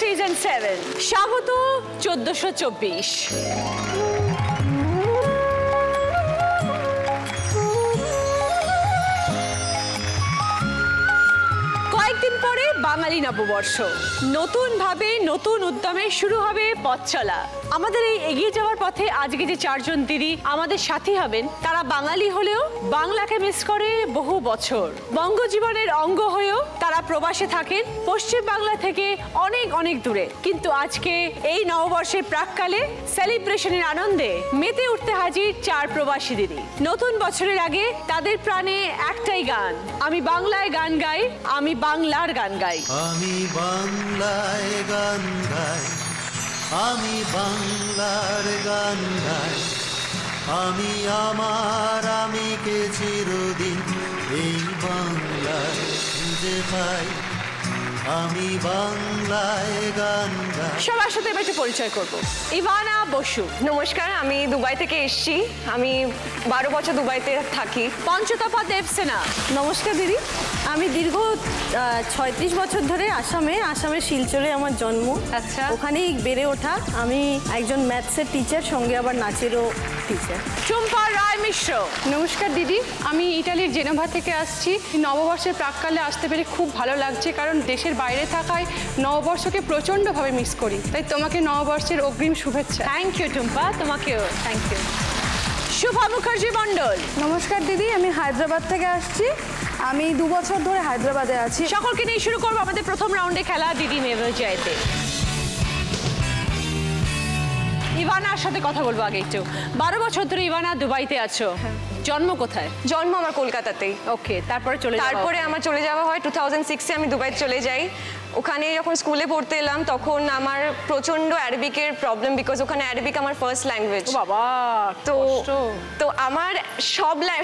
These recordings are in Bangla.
সিজন 7 স্বাগত 1424। কয়েকদিন পরে বাঙালি নববর্ষ, নতুন ভাবে নতুন উদ্যমে শুরু হবে পথ চলা। আমাদের এই এগিয়ে যাওয়ার পথে আজকে যে চারজন দিদি আমাদের সাথী হবেন, তারা বাঙালি হলেও বাংলাকে মিস করে বহু বছর। বঙ্গজীবনের অঙ্গ হয়েও তারা প্রবাসে থাকেন, পশ্চিম বাংলা থেকে অনেক অনেক দূরে। কিন্তু আজকে এই নববর্ষের প্রাক্কালে সেলিব্রেশনের আনন্দে মেতে উঠতে হাজির চার প্রবাসী দিদি। নতুন বছরের আগে তাদের প্রাণে একটাই গান, আমি বাংলায় গান গাই, আমি বাংলার গান গাই। আমি বাংলায় গান গাই, আমি বাংলার গান গাই, আমি আমার আমিকে চিরদিন এই বাংলায় খুঁজে পাই, আমি বাংলায় গান গাই। সবার সাথে এবার একটু পরিচয় করব। ইভানা বসু। নমস্কার, আমি দুবাই থেকে এসেছি। আমি 12 বছর দুবাইতে থাকি। পঞ্চতপা দেবসেনা। নমস্কার দিদি, আমি দীর্ঘ 36 বছর ধরে আসামের শিলচরে আমার জন্ম। আচ্ছা, ওখানেই বেড়ে ওঠা। আমি একজন ম্যাথসের টিচার, সঙ্গে আবার নাচেরও টিচার। চম্পা রায় মিশ্র। নমস্কার দিদি, আমি ইটালির জেনোভা থেকে আসছি। নববর্ষের প্রাক্কালে আসতে পেরে খুব ভালো লাগছে, কারণ দেশের বাইরে থাকায় নববর্ষকে প্রচণ্ডভাবে মিস করি। তাই তোমাকে নববর্ষের অগ্রিম শুভেচ্ছা। থ্যাংক ইউ টুম্পা, তোমাকেও থ্যাংক ইউ। শুভা মুখার্জি মণ্ডল। নমস্কার দিদি, আমি হায়দ্রাবাদ থেকে আসছি। আমি 2 বছর ধরে হায়দ্রাবাদে আছি। সকলকে নিয়ে শুরু করবো আমাদের প্রথম রাউন্ডে খেলা দিদি নেভার জয়তে। ইভানার সাথে কথা বলবো আগে একটু। 12 বছর ধরে ইভানা দুবাইতে আছো, জন্ম কোথায়? জন্ম আমার কলকাতাতেই। ওকে, তারপরে আমার চলে যাওয়া হয় 2006-এ। আমি দুবাই চলে যাই। ওখানে যখন স্কুলে পড়তে এলাম তখন আমার প্রচন্ড অ্যারাবিকের প্রবলেম, বিকজ ওখানে অ্যারাবিক আমার ফার্স্ট ল্যাঙ্গুয়েজ। বাবা, তো আমার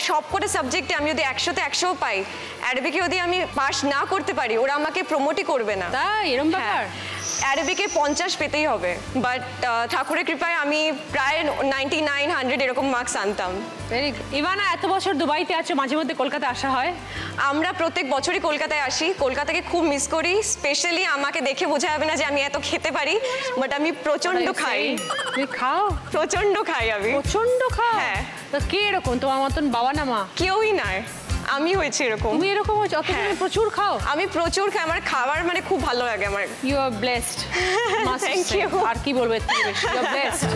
সব কটা সাবজেক্টে আমি যদি 100-তে 100 পাই, অ্যারাবিকে যদি আমি পাস না করতে পারি, ওরা আমাকে প্রমোটই করবে না। তাই এরকম ব্যাপার? অ্যারাবিকে 50 পেতেই হবে, বাট ঠাকুরের কৃপায় আমি প্রায় 99-100 এরকম মার্কস আনতাম। Very good. ইভানা, এত বছর দুবাইতে আছো, মাঝে মধ্যে কলকাতা আসা হয়? আমরা প্রত্যেক বছরই কলকাতায় আসি। কলকাতাকে খুব মিস করি। স্পেশালি আমাকে দেখে বোঝা যাবে না যে আমি এত খেতে পারি, বাট আমি প্রচন্ড খাই। তুমি খাও? প্রচন্ড খাই আমি। প্রচন্ড খাও? হ্যাঁ। তো কে এরকম, তোমার মতন বাবা না মা? কেউই নয়, আমি হয়েছি এরকম। তুমি এরকম হচ্ছে? অত তুমি প্রচুর খাও? আমি প্রচুর খাই, আমার খাবার মানে খুব ভালো লাগে আমার। You are blessed. Thank you. আর কি বলবো, এর থেকে বেশি ইউ আর ব্লেসড।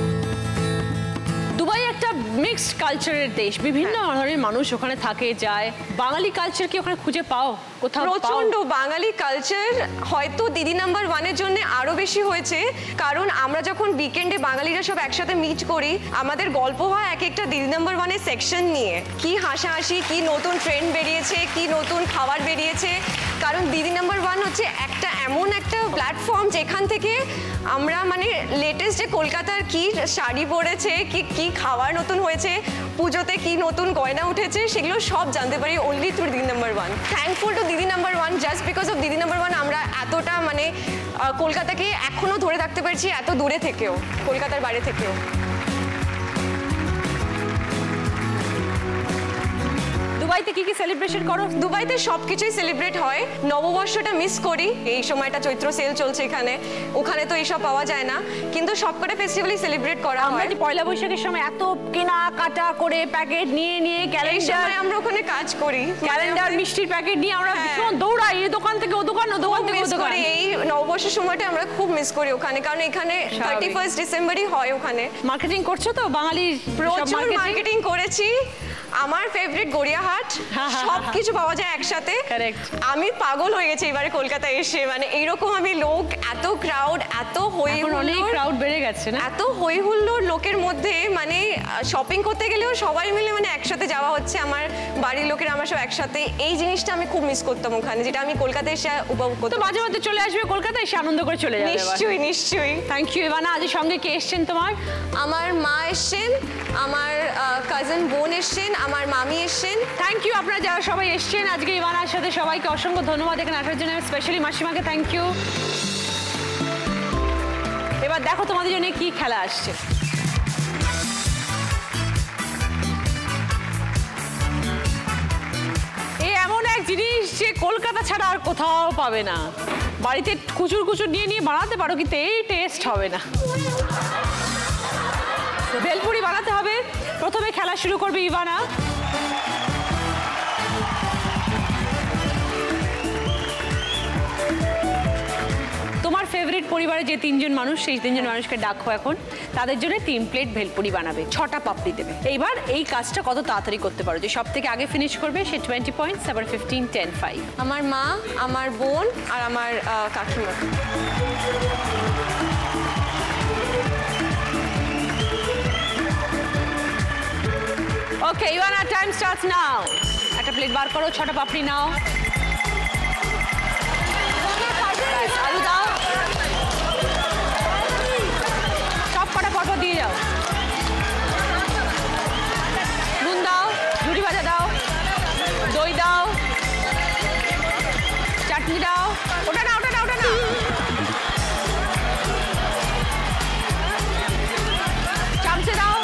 দুবাই একটা মিক্সড কালচারের দেশ, বিভিন্ন ধরনের মানুষ ওখানে থাকে যায়। বাঙালি কালচার কি ওখানে খুঁজে পাও কোথাও? প্রচন্ড বাঙালি কালচার হয়তো দিদি নাম্বার 1-এর জন্য আরো বেশি হয়েছে, কারণ আমরা যখন উইকেন্ডে বাঙালিরা সব একসাথে মিট করি, আমাদের গল্প হয় এক একটা দিদি নাম্বার 1-এর সেকশন নিয়ে। কি হাসাহাসি, কি নতুন ট্রেন্ড বেরিয়েছে, কি নতুন খাবার বেরিয়েছে। কারণ দিদি নাম্বার 1 হচ্ছে একটা এমন একটা প্ল্যাটফর্ম যেখান থেকে আমরা মানে লেটেস্ট যে কলকাতার কি শাড়ি পরেছে, কি খাবার নতুন হয়েছে, পুজোতে কি নতুন গয়না উঠেছে, সেগুলো সব জানতে পারি অনলি থ্রু দিদি নাম্বার 1। থ্যাঙ্কফুল টু দিদি নাম্বার 1, জাস্ট বিকজ অফ দিদি নাম্বার 1 আমরা এতটা মানে কলকাতাকে এখনো ধরে থাকতে পারছি, এত দূরে থেকেও, কলকাতার বাইরে থেকেও। দুবাইতে কি কি সেলিব্রেশন করো? দুবাইতে সবকিছুই সেলিব্রেট হয়। নববর্ষটা মিস করি, এই সময়টা চৈত্র সেল চলছে এখানে, ওখানে তো এইসব পাওয়া যায় না, কিন্তু সবকটা ফেস্টিভ্যালই সেলিব্রেট করা হয়। আমরা যে পয়লা বৈশাখের সময় এত কেনা কাটা করে প্যাকেট নিয়ে ক্যালেন্ডার, আমরা ওখানে কাজ করি, ক্যালেন্ডার মিষ্টির প্যাকেট নিয়ে আমরা ভীষণ দৌড়াই, এই দোকান থেকে ও দোকান, ও দোকান থেকে ও দোকান। এই নববর্ষের সময়টা আমরা খুব মিস করি ওখানে, কারণ এখানে 31 ডিসেম্বরই হয় ওখানে। মার্কেটিং করছো তো বাঙালির? প্রচুর মার্কেটিং করেছি। আমার ফেভারিট গড়িয়াহাট, সবকিছু পাওয়া যায় একসাথে। আমি পাগল হয়ে গেছি এবারে কলকাতা এসে, মানে এইরকম আমি লোক, এত ক্রাউড, এত হই হুল্লোড়, ক্রাউড বেড়ে গেছে না? এত হই হুল্লোড় লোকের মধ্যে, মানে শপিং করতে গেলেও সবাই মিলে মানে একসাথে যাওয়া হচ্ছে, আমার বাড়ির লোকের আমার সব একসাথে। এই জিনিসটা আমি খুব মিস করতাম ওখানে, যেটা আমি কলকাতায় এসে উপভোগ করতাম। মাঝে মাঝে চলে আসবে কলকাতায়, এসে আনন্দ করে চলে যাবে। নিশ্চয়ই নিশ্চয়ই। Thank you Ivana. আজ সঙ্গে কে এসছেন তোমার? আমার মা এসছেন, আমার কাজিন বোন এসছেন, আমার মামি এসছেন। থ্যাংক ইউ আপনারা যারা সবাই এসছেন আজকে ইভানার সাথে, সবাইকে অসংখ্য ধন্যবাদ এখানে আসার জন্য, স্পেশালি মাসিমাকে থ্যাংক ইউ। এবার দেখো তোমাদের জন্য কি খেলা আসছে। এ এমন এক জিনিস যে কলকাতা বানানা ছাড়া আর কোথাও পাবে না। বাড়িতে কুচুর কুচুর নিয়ে নিয়ে বানাতে পারো, কিন্তু এই টেস্ট হবে না। ভেলপুরি বানাতে হবে। প্রথমে খেলা শুরু করবে ইভানা। তোমার ফেভারিট পরিবারে যে 3 জন মানুষ, সেই 3 জন মানুষকে ডাকো এখন। তাদের জন্য 3 প্লেট ভেলপুরি বানাবে, 6টা পাপড়ি দেবে। এইবার এই কাজটা কত তাড়াতাড়ি করতে পারো, যে সব থেকে আগে ফিনিশ করবে সে 20 পয়েন্টস, আবার 15, 10, 5। আমার মা, আমার বোন আর আমার কাকিমা। ওকে ইভানা, টাইম স্টার্টস নাও। একটা প্লেট বার করো, 6টা পাপড়ি নাও। আলু দাও, সব কটা পরপর দিয়ে যাও। নুন দাও, ঝুড়ি ভাজা দাও, দই দাও, চাটনি দাও। ওটা না, ওটা না, ওটা না। চামচে দাও।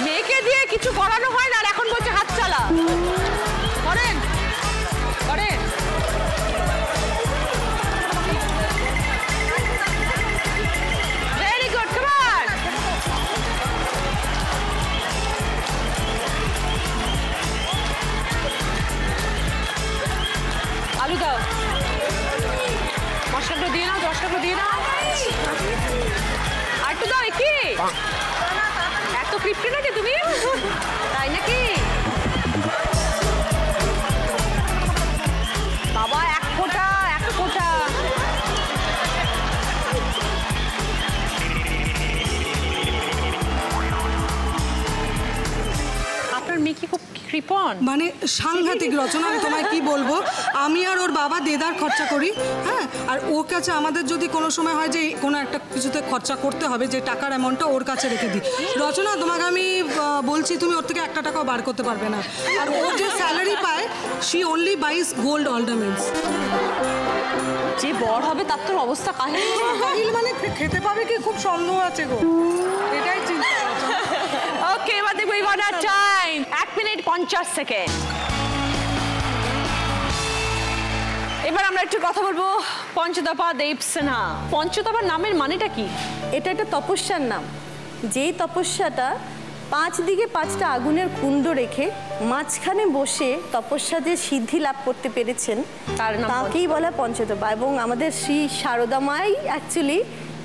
মেয়েকে দিয়ে কিছু করানো হয় না, আর এখন বলছে হাত চালা। করেন করেন। Very good, come on. আলু দাও, মশলাটা দিয়ে নাও, মশলাটা দিয়ে নাও। আর একটু দাও। কি এত ক্রিপ্টি নাকি তুমি, তাই নাকি? বাবা, এক ফোঁটা, এক ফোঁটা। আপনার মেয়ে কি খুব কৃপণ? মানে সাংঘাতিক রচনা, আমি তোমায় কি বলবো। আমি আর ওর বাবা দেদার খরচা করি, হ্যাঁ। আর ওর কাছে আমাদের যদি কোনো সময় হয় যে কোনো একটা কিছুতে খরচা করতে হবে, যে টাকার অ্যামাউন্টটা ওর কাছে রেখে দিই। রচনা, তোমাকে আমি বলছি, তুমি ওর থেকে 1 টাকাও বার করতে পারবে না। আর ও যে স্যালারি পায়, শি অনলি বাইস গোল্ড অর্নামেন্টস। যে বড় হবে তার তোর অবস্থা কাহিনী। মানে খেতে পাবে কি, খুব সন্দেহ আছে গো, এটাই চিন্তা। ওকে, এবার দেখবো ইভানা টাইম 1 মিনিট 50 সেকেন্ড। এবার আমরা একটু কথা বলবো পঞ্চতপা দেব সিনহা। পঞ্চতপার নামের মানেটা কি? এটা একটা তপস্যার নাম, যেই তপস্যাটা 5 দিকে 5টা আগুনের কুণ্ড রেখে মাঝখানে বসে তপস্যা যে সিদ্ধি লাভ করতে পেরেছেন, তার নাম তাকেই বলে পঞ্চতপা। এবং আমাদের শ্রী শারদা মাই অ্যাকচুয়ালি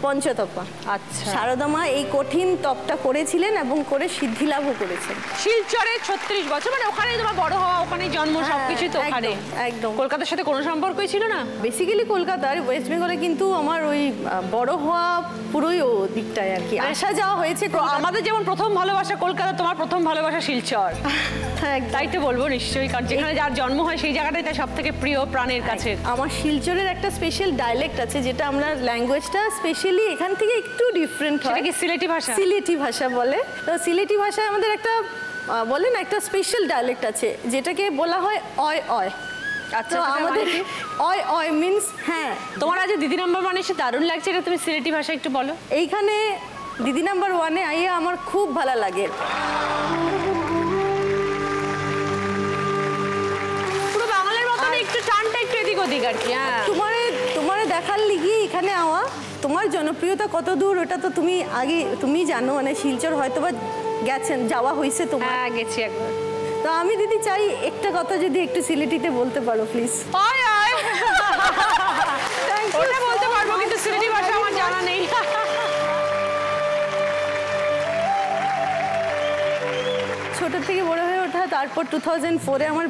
পঞ্চতপা। আচ্ছা, শারদা মা এই কঠিন তপটা করেছিলেন এবং করে সিদ্ধি লাভও করেছেন। শিলচরে 36 বছর, মানে ওখানেই তোমার বড় হওয়া, ওখানেই জন্ম, সবকিছু তো ওখানে। একদম। কলকাতার সাথে কোনো সম্পর্কই ছিল না? বেসিক্যালি কলকাতার, ওয়েস্ট বেঙ্গলে, কিন্তু আমার ওই বড় হওয়া পুরোই ও দিকটায় আর কি। আসা যাওয়া হয়েছে। আমাদের যেমন প্রথম ভালোবাসা কলকাতা, তোমার প্রথম ভালোবাসা শিলচর। তাই তো বলবো নিশ্চয়ই, কারণ যেখানে যার জন্ম হয় সেই জায়গাটাই তার সব থেকে প্রিয়, প্রাণের কাছে। আমার শিলচরের একটা স্পেশাল ডায়ালেক্ট আছে, যেটা আমরা ল্যাঙ্গুয়েজটা স্পেশালি এখান থেকে একটু ডিফারেন্ট হয়। সেটা কি সিলেটি ভাষা? সিলেটি ভাষা বলে। তো সিলেটি ভাষায় আমাদের একটা বলে না, একটা স্পেশাল ডায়ালেক্ট আছে যেটাকে বলা হয় অয় অয়। আচ্ছা, তো আমাদের অয় অয় মিন্স হ্যাঁ। তোমার আজ দিদি নাম্বার 1 এসে দারুণ লাগছে, এটা তুমি সিলেটি ভাষা একটু বলো। এইখানে দিদি নাম্বার 1-এ আইয়া আমার খুব ভালো লাগে। পুরো বাংলার মতন একটু টানটা একটু এদিক ওদিক আর কি। হ্যাঁ, তোমারে দেখার লিগি এখানে আওয়া। তোমার জনপ্রিয়তা কত দূর ওটা তো তুমি আগে তুমি জানো, মানে শিলচর হয়তো বা গেছেন, যাওয়া হয়েছে তোমার। হ্যাঁ, গেছি একবার। তো আমি দিদি চাই একটা কথা যদি একটু সিলেটিতে বলতে পারো প্লিজ। আয় আয়, ওটা বলতে পারবো, কিন্তু সিলেটি ভাষা আমার জানা নেই। ছোট থেকে বড় হয়ে ওঠা, তারপর 2004-এ আমার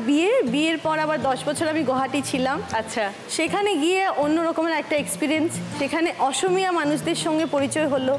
বিয়ের পর আবার 10 বছর আমি গুয়াহাটি ছিলাম। আচ্ছা, সেখানে গিয়ে অন্য রকমের একটা এক্সপিরিয়েন্স। সেখানে অসমিয়া মানুষদের সঙ্গে পরিচয় হলো।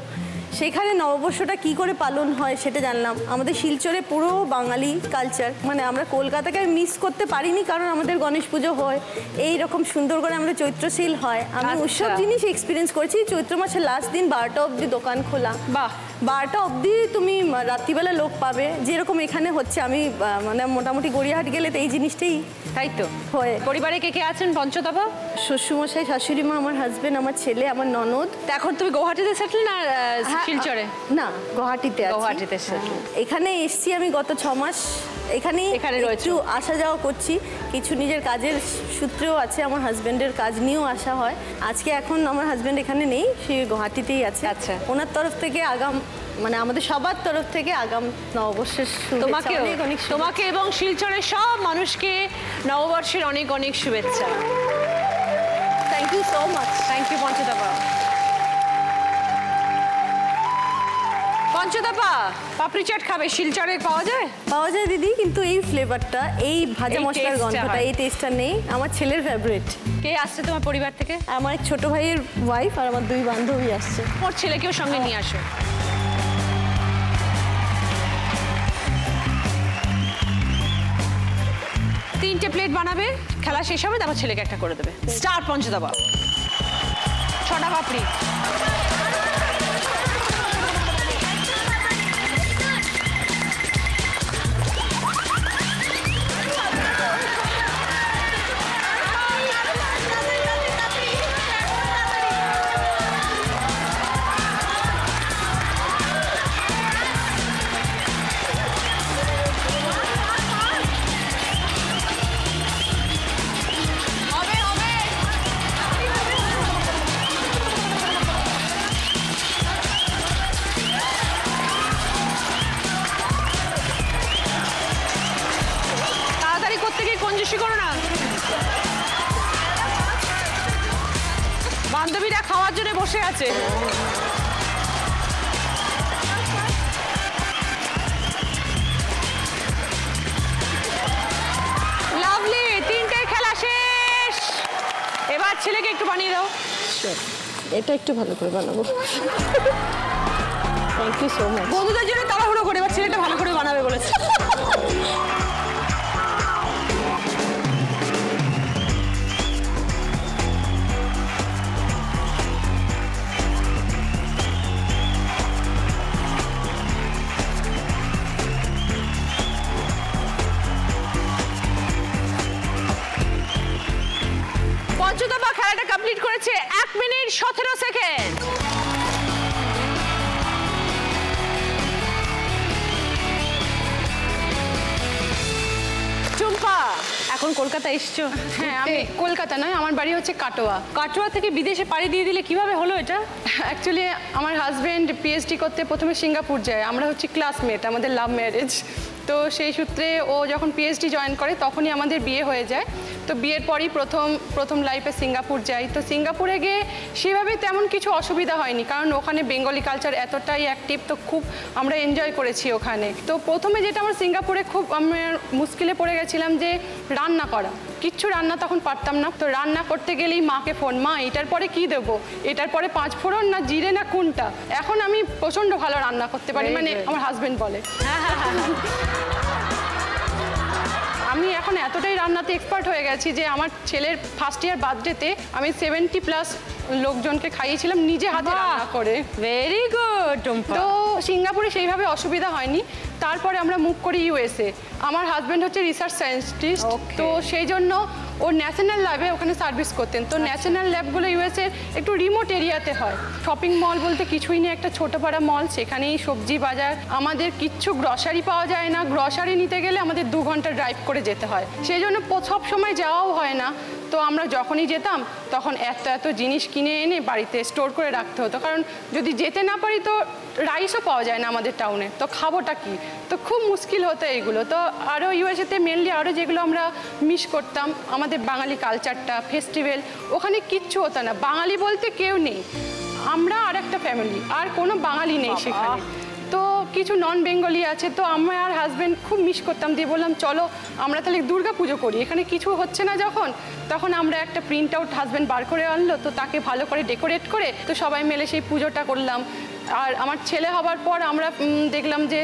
সেখানে নববর্ষটা কি করে পালন হয় সেটা জানলাম। আমাদের শিলচরে পুরো বাঙালি কালচার, মানে আমরা কলকাতাকে মিস করতে পারিনি, কারণ আমাদের গণেশ পুজো হয়, এই রকম সুন্দর করে আমাদের চৈত্রশীল হয়। আমি ওইসব জিনিস এক্সপিরিয়েন্স করেছি। চৈত্র মাসের লাস্ট দিন 12টা অবধি দোকান খোলা। বাহ, 12টা অবধি তুমি রাত্রিবেলা লোক পাবে, যেরকম এখানে হচ্ছে। আমি মানে মোটামুটি গড়িয়াহাট গেলে তো এই জিনিসটাই তাই তো হয়। পরিবারে কে কে আছেন পঞ্চতপা? শ্বশুরমশাই, শাশুড়ি মা, আমার হাজবেন্ড, আমার ছেলে, আমার ননদ। তা এখন তুমি গুয়াহাটিতে সেটেল না? শিলচরে? না, গুয়াহাটিতে আছি। গুয়াহাটিতে এখানে এসছি আমি গত 6 মাস। এখানে রয়েছে, একটু আসা যাওয়া করছি, কিছু নিজের কাজের সূত্রেও আছে, আমার হাজবেন্ডের কাজ নিয়েও আসা হয়। আজকে এখন আমার হাজবেন্ড এখানে নেই, সে গুয়াহাটিতেই আছে। আচ্ছা। ওনার তরফ থেকে আগাম, মানে আমাদের সবার তরফ থেকে আগাম নববর্ষের শুভেচ্ছা, অনেক অনেক শুভেচ্ছা। তোমাকে এবং শিলচরের সব মানুষকে নববর্ষের অনেক অনেক শুভেচ্ছা। Thank you so much. Thank you পঞ্চদাপা। পঞ্চদাপা, পাপড়ি চাট খাবে? শিলচরে পাওয়া যায়? পাওয়া যায় দিদি, কিন্তু এই ফ্লেভারটা, এই ভাজা এই মশলার taste টা গন্ধটা, হয়। এই টেস্টটা নেই। আমার ছেলের ফেভারিট। কে আসছে তোমার পরিবার থেকে? আমার এক ছোট ভাইয়ের ওয়াইফ আর আমার 2 বান্ধবী আসছে। ওর ছেলেকেও সঙ্গে নিয়ে আসো। তিনটে প্লেট বানাবে, খেলা শেষ হবে, তারপর ছেলেকে একটা করে দেবে। স্টার পঞ্চদাপা। 6টা পাপড়ি। তাড়াতাড়ি করতে গিয়ে কঞ্জুসি করো না। বান্ধবীরা খাওয়ার জন্য বসে আছে। লাভলি, তিনটের খেলা শেষ। এবার ছেলেকে একটু বানিয়ে দাও। এটা একটু ভালো করে বানাবো। Thank you so much. বন্ধুদের জন্য তাড়াহুড়ো করে, এবার ছেলেটা ভালো করে বানাবে বলেছে। পঞ্চদাপা খেলাটা কমপ্লিট করেছে 1 মিনিট 17 সেকেন্ড। টুম্পা, এখন কলকাতা এসছো? হ্যাঁ, আমি কলকাতা নয়, আমার বাড়ি হচ্ছে কাটোয়া। কাটোয়া থেকে বিদেশে পাড়ি দিয়ে দিলে, কিভাবে হলো এটা? অ্যাকচুয়ালি আমার হাজব্যান্ড পিএইচডি করতে প্রথমে সিঙ্গাপুর যায়। আমরা হচ্ছে ক্লাসমেট, আমাদের লাভ ম্যারেজ। তো সেই সূত্রে ও যখন পিএইচডি জয়েন করে তখনই আমাদের বিয়ে হয়ে যায়। তো বিয়ের পরই প্রথম লাইফে সিঙ্গাপুর যাই। তো সিঙ্গাপুরে গিয়ে সেভাবে তেমন কিছু অসুবিধা হয়নি, কারণ ওখানে বেঙ্গলি কালচার এতটাই অ্যাক্টিভ, তো খুব আমরা এনজয় করেছি ওখানে। তো প্রথমে যেটা আমার সিঙ্গাপুরে খুব আমরা মুশকিলে পড়ে গেছিলাম যে রান্না করা। কিচ্ছু রান্না তখন পারতাম না। তো রান্না করতে গেলেই মাকে ফোন, মা এটার পরে কি দেবো, এটার পরে 5 ফোড়ন না জিরে না কোনটা। এখন আমি প্রচণ্ড ভালো রান্না করতে পারি, মানে আমার হাজব্যান্ড বলে। আমি এখন এতটাই রান্নাতে এক্সপার্ট হয়ে গেছি যে আমার ছেলের ফার্স্ট ইয়ার বার্থডেতে আমি 70+ লোকজনকে খাইয়েছিলাম নিজে হাতে রান্না করে। Very good Tumpa. তো সিঙ্গাপুরে সেইভাবে অসুবিধা হয়নি। তারপরে আমরা মুভ করি ইউএসএ। আমার হাজব্যান্ড হচ্ছে রিসার্চ সায়েন্টিস্ট, তো সেই জন্য ও ন্যাশনাল ল্যাবে ওখানে সার্ভিস করতেন। তো ন্যাশনাল ল্যাবগুলো ইউএসএ একটু রিমোট এরিয়াতে হয়। শপিং মল বলতে কিছুই নেই, একটা ছোটোপাড়া মল, সেখানেই সবজি বাজার। আমাদের কিচ্ছু গ্রসারি পাওয়া যায় না, গ্রসারি নিতে গেলে আমাদের 2 ঘন্টা ড্রাইভ করে যেতে হয়। সেই জন্য সব সময় যাওয়াও হয় না। তো আমরা যখনই যেতাম তখন এত জিনিস কিনে এনে বাড়িতে স্টোর করে রাখতে হতো, কারণ যদি যেতে না পারি তো রাইসও পাওয়া যায় না আমাদের টাউনে, তো খাবোটা কি। তো খুব মুশকিল হতো এইগুলো। তো আরও ইউএসএতে মেনলি আরও যেগুলো আমরা মিস করতাম, আমাদের বাঙালি কালচারটা, ফেস্টিভ্যাল, ওখানে কিচ্ছু হতো না। বাঙালি বলতে কেউ নেই, আমরা আর একটা ফ্যামিলি, আর কোনো বাঙালি নেই সেখানে। তো কিছু নন বেঙ্গলি আছে। তো আমি আর হাজব্যান্ড খুব মিস করতাম, দিয়ে বললাম চলো আমরা তাহলে দুর্গা পুজো করি। এখানে কিছু হচ্ছে না যখন, তখন আমরা একটা প্রিন্ট আউট হাজব্যান্ড বার করে আনলো, তো তাকে ভালো করে ডেকোরেট করে তো সবাই মিলে সেই পুজোটা করলাম। আর আমার ছেলে হবার পর আমরা দেখলাম যে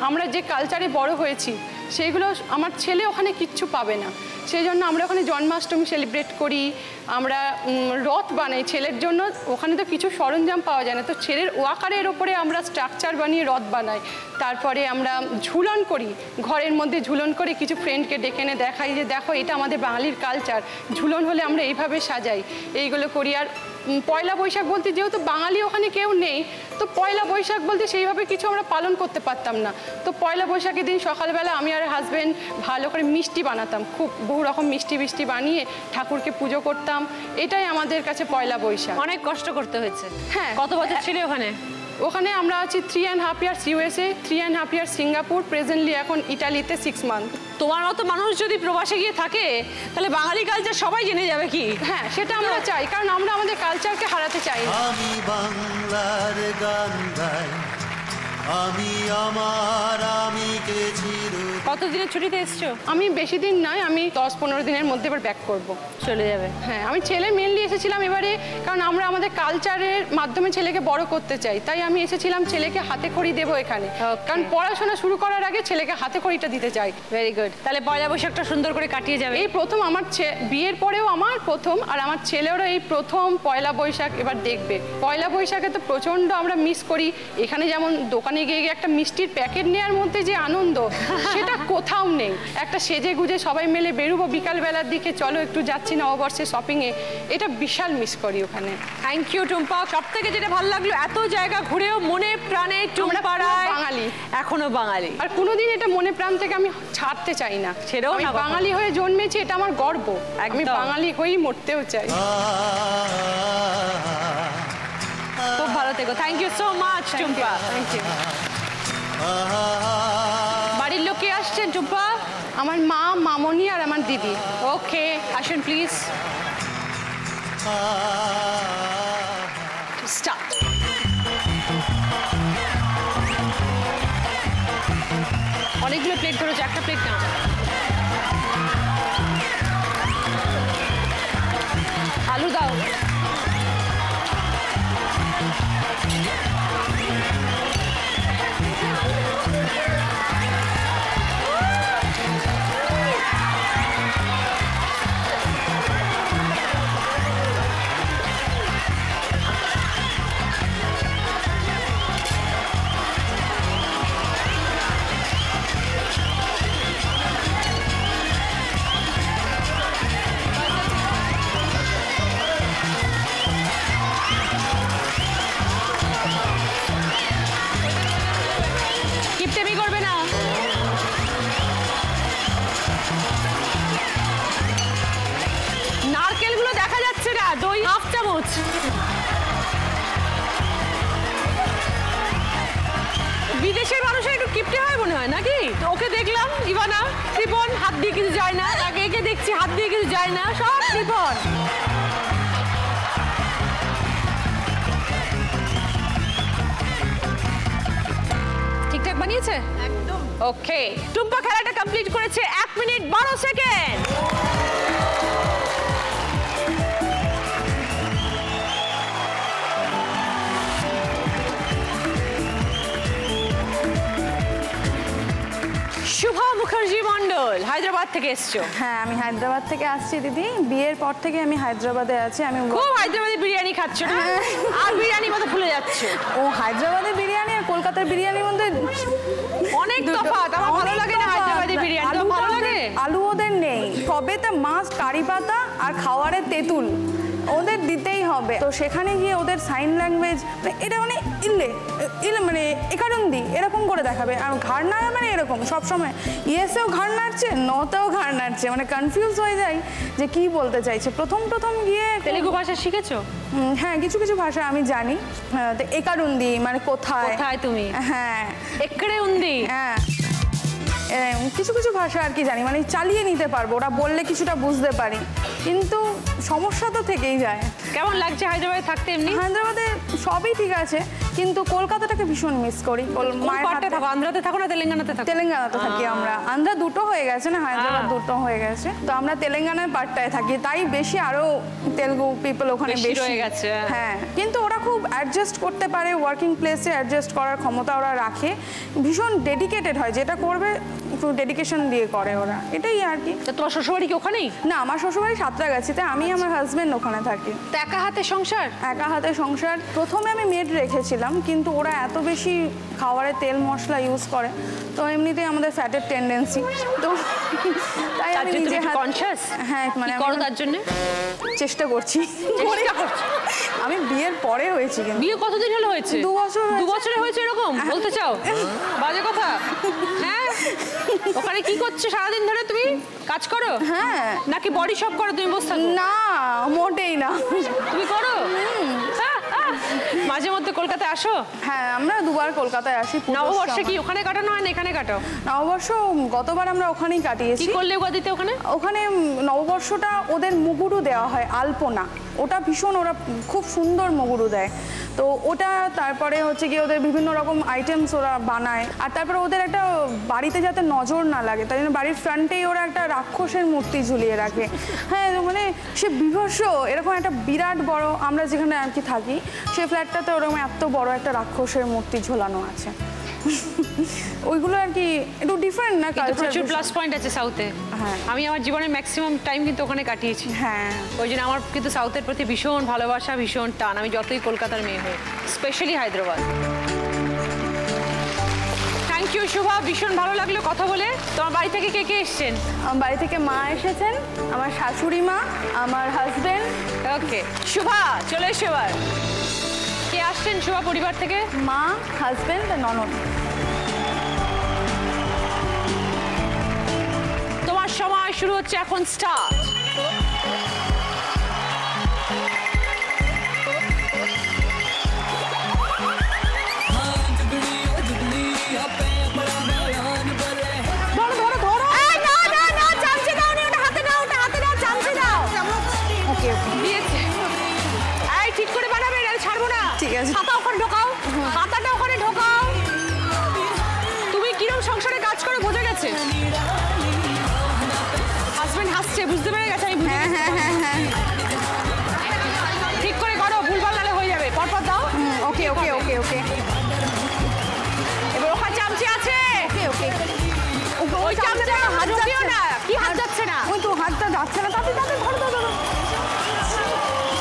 আমরা যে কালচারে বড় হয়েছি সেইগুলো আমার ছেলে ওখানে কিচ্ছু পাবে না। সেই জন্য আমরা ওখানে জন্মাষ্টমী সেলিব্রেট করি, আমরা রথ বানাই ছেলের জন্য। ওখানে তো কিছু সরঞ্জাম পাওয়া যায় না, তো ছেলের ওয়াকারের ওপরে আমরা স্ট্রাকচার বানিয়ে রথ বানাই। তারপরে আমরা ঝুলন করি, ঘরের মধ্যে ঝুলন করে কিছু ফ্রেন্ডকে ডেকে এনে দেখাই যে দেখো এটা আমাদের বাঙালির কালচার, ঝুলন হলে আমরা এইভাবে সাজাই, এইগুলো করি। আর পয়লা বৈশাখ বলতে যেহেতু বাঙালি ওখানে কেউ নেই, তো পয়লা বৈশাখ বলতে সেইভাবে কিছু আমরা পালন করতে পারতাম না। তো পয়লা বৈশাখের দিন সকালবেলা আমি আর হাজব্যান্ড ভালো করে মিষ্টি বানাতাম, খুব বহু রকম মিষ্টি বানিয়ে ঠাকুরকে পুজো করতাম। এটাই আমাদের কাছে পয়লা বৈশাখ। অনেক কষ্ট করতে হয়েছে। হ্যাঁ। কত বছর ছিলে ওখানে? ওখানে আমরা আছি 3.5 years USA, 3.5 years Singapore, presently এখন ইটালিতে 6 মান্থ। তোমার মতো মানুষ যদি প্রবাসে গিয়ে থাকে তাহলে বাঙালি কালচার সবাই জেনে যাবে কি? হ্যাঁ, সেটা আমরা চাই, কারণ আমরা আমাদের কালচারকে হারাতে চাই না। আমি বাংলার গান গাই, আমি আমার আমিকে কতদিনের ছুটিতে এসছো? আমি বেশি দিন নয়, আমি 10-15 দিনের মধ্যে এবার ব্যাক করব। চলে যাবে? হ্যাঁ, আমি ছেলে মেনলি এসেছিলাম এবারে, কারণ আমরা আমাদের কালচারের মাধ্যমে ছেলেকে বড় করতে চাই, তাই আমি এসেছিলাম ছেলেকে হাতে খড়ি দেবো এখানে, কারণ পড়াশোনা শুরু করার আগে ছেলেকে হাতে খড়িটা দিতে চাই। Very good. তাহলে পয়লা বৈশাখটা সুন্দর করে কাটিয়ে যাবে। এই প্রথম আমার বিয়ের পরেও আমার প্রথম, আর আমার ছেলেরও এই প্রথম পয়লা বৈশাখ এবার দেখবে। পয়লা বৈশাখে তো প্রচণ্ড আমরা মিস করি। এখানে যেমন দোকানে গিয়ে একটা মিষ্টির প্যাকেট নেওয়ার মধ্যে যে আনন্দ, সেটা কোথাও নেই। একটা সেজে গুজে সবাই মিলে বেরোবো বিকালবেলার দিকে, চলো একটু যাচ্ছি নববর্ষে শপিংয়ে, এটা বিশাল মিস করি ওখানে। Thank you Tumpa. সব থেকে যেটা ভালো লাগলো, এত জায়গা ঘুরেও মনে প্রাণে টুম্পাড়ায় বাঙালি, এখনো বাঙালি। আর কোনোদিন এটা মনে প্রাণ থেকে আমি ছাড়তে চাই না। ছেড়েও আমি না, বাঙালি হয়ে জন্মেছি, এটা আমার গর্ব। আমি বাঙালি হয়েই মরতেও চাই। খুব ভালো থেকো। Thank you so much Tumpa. Thank you. বাড়ির লোক কে আসছেন টুম্পা? আমার মা, মামনি আর আমার দিদি। ওকে, আসুন প্লিজ। স্টার্ট। অনেকগুলো প্লেট ধরেছে, একটা প্লেট না। আলু দাও। কিপটেমি করবে না। নারকেলগুলো দেখা যাচ্ছে না। দই 1/2 চামচ। বিদেশের মানুষের একটু কিপটে হয় মনে হয় নাকি? ওকে দেখলাম ইভানা ত্রিপন, হাত দিয়ে কিছু যায় না। তাকে একে দেখছি হাত দিয়ে কিছু যায় না, সব ত্রিপন। ঠিকঠাক বানিয়েছে একদম। ওকে, টুম্পা খেলাটা কমপ্লিট করেছে 1 মিনিট 12 সেকেন্ড। শুভা মুখার্জি মণ্ডল, হায়দ্রাবাদ থেকে এসছো। হ্যাঁ, আমি হায়দ্রাবাদ থেকে আসছি দিদি। বিয়ের পর থেকে আমি হায়দ্রাবাদে আছি। আমি খুব হায়দ্রাবাদি বিরিয়ানি খাচ্ছ না? আর বিরিয়ানি মতো ভুলে যাচ্ছ। ও হায়দ্রাবাদের বিরিয়ানি আর কলকাতার বিরিয়ানির মধ্যে অনেক তফাৎ। আমার ভালো লাগে না হায়দ্রাবাদি বিরিয়ানি। তো ভালো লাগে? আলু ওদের নেই, সবেতে মাছ, কারি পাতা আর খাওয়ারের তেঁতুল ওদের দিতেই হবে। তো সেখানে গিয়ে ওদের সাইন ল্যাঙ্গুয়েজ এটা মানে ইলে মানে একারন্দি এরকম করে দেখাবে। আর ঘাড় নাড়া মানে এরকম সবসময়, ইয়েসেও ঘাড় নাড়ছে, নতেও ঘাড় নাড়ছে, মানে কনফিউজ হয়ে যায় যে কি বলতে চাইছে। প্রথম গিয়ে তেলেগু ভাষা শিখেছো? হ্যাঁ, কিছু কিছু ভাষা আমি জানি। তো একারুন্দি মানে কোথায় কোথায় তুমি, হ্যাঁ একড়ে উন্দি, হ্যাঁ কিছু কিছু ভাষা আর কি জানি, মানে চালিয়ে নিতে পারবো, ওরা বললে কিছুটা বুঝতে পারি, কিন্তু সমস্যা তো থেকেই যায়। কেমন লাগছে হায়দ্রাবাদে থাকতে? এমনি হায়দ্রাবাদে সবই ঠিক আছে, কিন্তু কলকাতাটাকে ভীষণ মিস করি। মায়ের পার্টে হাতে থাকো, আন্ধ্রাতে থাকো না তেলেঙ্গানাতে থাকো? তেলেঙ্গানাতে থাকি আমরা। আন্ধ্রা দুটো হয়ে গেছে না, হায়দ্রাবাদ দুটো হয়ে গেছে, তো আমরা তেলেঙ্গানার পার্টটায় থাকি, তাই বেশি আরো তেলুগু পিপল ওখানে বেশি বেশি রয়ে গেছে। হ্যাঁ, কিন্তু ওরা খুব অ্যাডজাস্ট করতে পারে, ওয়ার্কিং প্লেসে অ্যাডজাস্ট করার ক্ষমতা ওরা রাখে, ভীষণ ডেডিকেটেড হয়, যেটা করবে একটু ডেডিকেশন দিয়ে করে ওরা, এটাই আর কি। তো তোমার শ্বশুরবাড়ি কি ওখানেই? না, আমার শ্বশুরবাড়ি সাঁতরাগাছিতে, আমি আমার হাজবেন্ড ওখানে থাকি। তো একা হাতে সংসার? একা হাতে সংসার। প্রথমে আমি মেড রেখেছিলাম, কিন্তু ওরা এত বেশি খাবারে তেল মশলা ইউজ করে, তো এমনিতেই আমাদের ফ্যাটের টেন্ডেন্সি, তো তাই আমি নিজে কনশাস। হ্যাঁ, মানে করো তার জন্য চেষ্টা করছি। আমি বিয়ের পরে হয়েছি। কিন্তু বিয়ে কতদিন হলো হয়েছে? 2 বছর। 2 বছরে হয়েছে এরকম বলতে চাও? বাজে কথা। হ্যাঁ, ওখানে কি করছো সারাদিন ধরে? তুমি কাজ করো? হ্যাঁ। নাকি বডি শপ করো তুমি বসে থাকো? না, মোটেই না। তুমি করো? মাঝে মধ্যে কলকাতায় আসো? হ্যাঁ, আমরা 2 বার কলকাতায় আসি। নববর্ষে কি ওখানে কাটানো হয় না এখানে কাটাও? নববর্ষ গতবার আমরা ওখানেই কাটিয়েছি। কি করলে উগাদিতে ওখানে? ওখানে নববর্ষটা ওদের মুগুরু দেওয়া হয়, আলপনা, ওটা ভীষণ, ওরা খুব সুন্দর মুগুরু দেয়, তো ওটা, তারপরে হচ্ছে কি ওদের বিভিন্ন রকম আইটেমস ওরা বানায়, আর তারপরে ওদের একটা বাড়িতে যাতে নজর না লাগে তাই জন্য বাড়ির ফ্রন্টেই ওরা একটা রাক্ষসের মূর্তি ঝুলিয়ে রাখে। হ্যাঁ, মানে সে বিভৎস, এরকম একটা বিরাট বড়, আমরা যেখানে আর কি থাকি সেই ফ্ল্যাটটাতে ওরকম এত বড় একটা রাক্ষসের মূর্তি ঝোলানো আছে। ওইগুলো আর কি একটু ডিফারেন্ট না, প্রচুর প্লাস পয়েন্ট আছে সাউথে। হ্যাঁ, আমি আমার জীবনের ম্যাক্সিমাম টাইম কিন্তু ওখানে কাটিয়েছি। হ্যাঁ, ওই জন্য আমার কিন্তু সাউথের প্রতি ভীষণ ভালোবাসা, ভীষণ টান, আমি যতই কলকাতার মেয়ে হই, specially Hyderabad. Thank you Shubha, ভীষণ ভালো লাগলো কথা বলে। তোমার বাড়ি থেকে কে কে এসছেন? আমার বাড়ি থেকে মা এসেছেন, আমার শাশুড়ি মা, আমার হাজবেন্ড। ওকে শুভা, চলে এসো এবার। কে আসছেন শুভা পরিবার থেকে? মা, হাজবেন্ড, ননদ। তোমার সময় শুরু হচ্ছে এখন, স্টার্ট। ঠিক করে বানাবে, ছাড়বো না। ঠিক আছে। হাতা ওখানে ঢোকাও, হাতাটা ওখানে ঢোকাও। তুমি কিরম সংসারে কাজ করে বোঝা গেছে। হাজবেন্ড হাসছে, বুঝতে পেরে গেছে। আমি হ্যাঁ, হ্যাঁ, হ্যাঁ, হ্যাঁ, ঠিক করে করো, ভুলভাল নালে হয়ে যাবে। পরপর দাও। ওকে ওকে ওকে ওকে। এবার ওখানে চামচে আছে। ওকে ওকে। ওই চামচে হাত ঢোকিও না। কি হাত যাচ্ছে না? ওই তো হাতটা যাচ্ছে না, তাতে তাতে ধরো ধরো ধরো।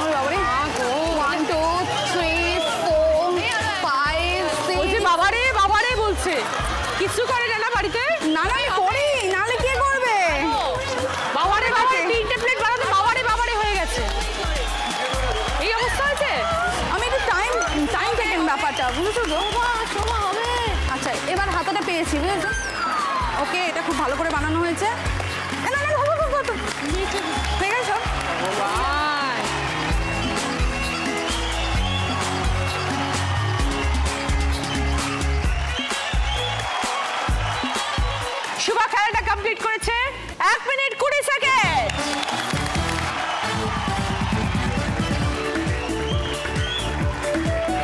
ওই বাবারে। 1 2 3 4 5 6। বলছে বাবারে বাবারে বলছে। কিছু করে না বাড়িতে? না না, আমি করি, নালে কে করবে? বাবারে বাবারে, 3টে প্লেট বানাতে বাবারে বাবারে হয়ে গেছে। এই অবস্থা হয়েছে। আমি একটু টাইম টেকেন ব্যাপারটা, বুঝেছো তো? হবে। আচ্ছা, এবার হাতাটা পেয়েছি, বুঝেছো? ওকে, এটা খুব ভালো করে বানানো হয়েছে। না না, হয়ে গেছে সব। শুভা খেলাটা কমপ্লিট করেছে 1 মিনিট 20 সেকেন্ড।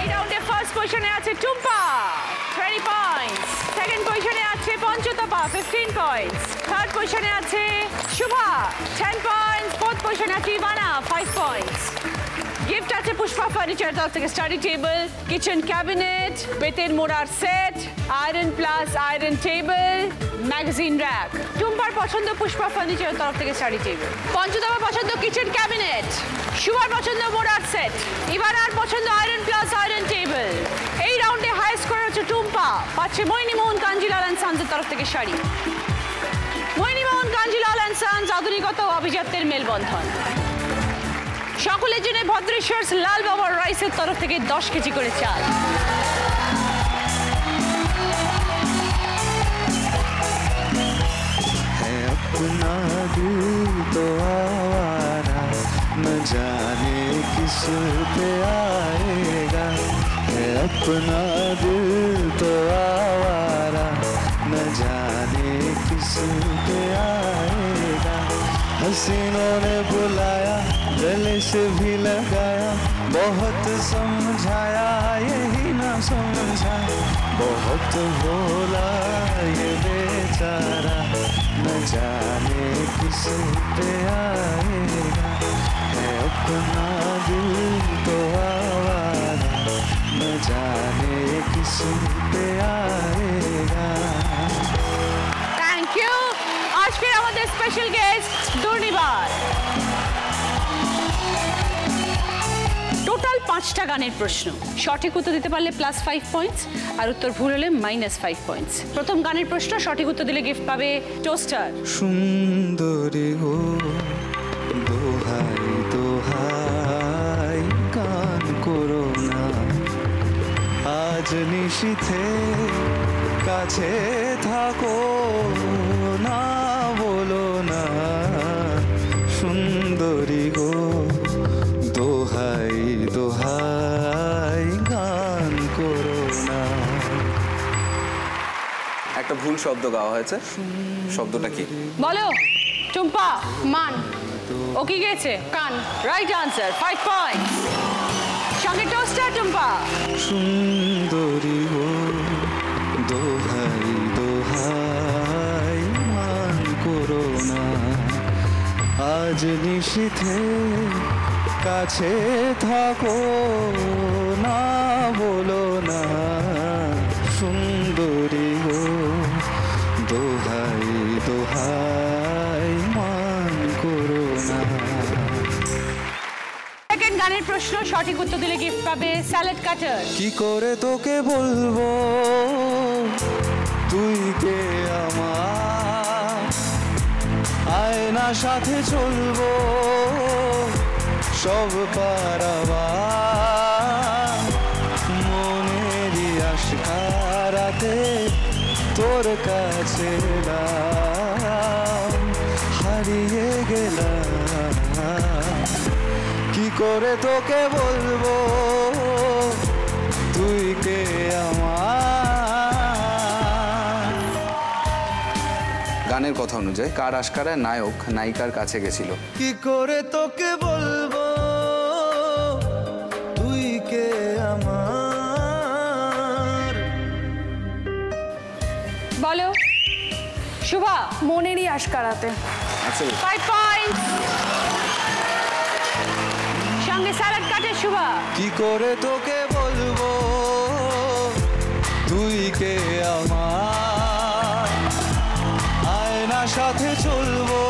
এই রাউন্ডে ফার্স্ট পজিশনে আছে টুম্পা 20 পয়েন্টস, সেকেন্ড পজিশনে আছে পঞ্চতপা 15 পয়েন্টস, থার্ড পজিশনে আছে শুভা 10 পয়েন্টস, ফোর্থ পজিশনে আছে ইভানা 5 পয়েন্টস। গিফট আছে পুষ্পা ফার্নিচার তরফ থেকে স্টাডি টেবিল, কিচেন ক্যাবিনেট, বেতের মোড়ার set, iron plus iron table, magazine rack. টুম্পার পছন্দ পুষ্পা ফার্নিচার তরফ থেকে স্টাডি টেবিল, পঞ্চতমার পছন্দ কিচেন ক্যাবিনেট, শুভার পছন্দ মোড়ার সেট, ইভানার পছন্দ আয়রন প্লাস আয়রন টেবিল। এই রাউন্ডে হাই স্কোর হচ্ছে টুম্পা, পাচ্ছে মোহিনী মোহন কাঞ্জিলাল অ্যান্ড সানসের তরফ থেকে শাড়ি। মোহিনী মোহন কাঞ্জিলাল অ্যান্ড সানস, আধুনিকতা ও আভিজাত্যের মেলবন্ধন। সকলের জন্য ভদ্রেশ্বর লাল বাবার রাইসের তরফ থেকে 10 কেজি করে চাল। अपना दिल तो आवारा न जाने किस पे आएगा, है अपना दिल तो आवारा न जाने किस पे आएगा। हसीनों ने बुलाया, गले से भी लगाया, बहुत समझाया, यही ना समझा बहुत भोला ये बेचारा न जाने किस पे आएगा है अपना दिल तो आवारा न जाने किस पे आएगा। Thank you. আজকের আমাদের স্পেশাল গেস্ট দুর্নিবার। টোটাল 5টা গানের প্রশ্ন, সঠিক উত্তর দিতে পারলে +5 পয়েন্টস আর উত্তর ভুল হলে -5 পয়েন্টস। প্রথম গানের প্রশ্ন, সঠিক উত্তর দিলে গিফট পাবে টোস্টার। সুন্দরী গো দোহাই দোহাই গান করো না আজ নিশীথে কাছে থাকো না বলো না সুন্দরী গো দোহাই দোহাই গান করো না। একটা ভুল শব্দ গাওয়া হয়েছে, শব্দটা কি? বলো টুম্পা। মান। ও কি গেছে? কান। Right answer, 5 points. সঙ্গে টোস্টার টুম্পা। সুন্দরী গো দোহাই দোহাই মান করো না আজ নিশীথে কাছে থাকো না বলো না সুন্দরী গো দোহাই দোহাই মান করো না। সেকেন্ড গানের প্রশ্ন, সঠিক উত্তর দিলে গিফট পাবে স্যালাড কাটার। কি করে তোকে বলবো তুই কে আমার আয়না সাথে চলবো সব পারাবা মনেরই আশকারাতে তোর কাছে হারিয়ে গেলাম কি করে তোকে বলবো তুই কে আমার। গানের কথা অনুযায়ী কার আশকারায় নায়ক নায়িকার কাছে গেছিল? কি করে তোকে বলবো তুই কে আমার। বলো শুভা। মনেরই আশকারাতে। আচ্ছা 5 পয়েন্টস। সঙ্গে স্যালাড কাটার শুভা। কি করে তোকে বলবো তুই কে আমার আয়না সাথে চলবো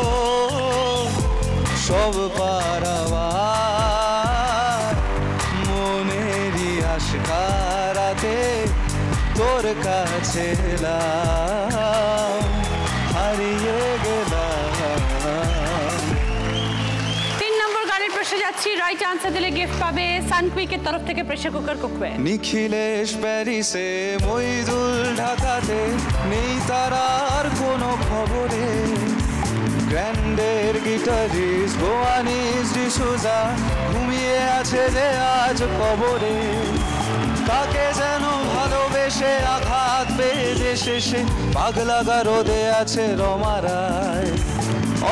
সব পারাবা মনেরই আশকারাতে তোর কাছে হারিয়ে গেলাম। 3 নম্বর গানের প্রশ্ন যাচ্ছি, রাইট আনসার দিলে গিফট পাবে সানকুইকের তরফ থেকে প্রেসার কুকার কুকওয়্যার। নিখিলেশ প্যারিসে মইদুল ঢাকাতে নেই তারার কোনো খবরে গ্র্যান্ডের গিটারিস্ট গোয়ানিস ডিসুজা ঘুমিয়ে আছে যে আজ কবরে তাকে যেন ভালোবেসে আঘাত পেয়ে শেষে পাগলা গারদে আছে রমারায়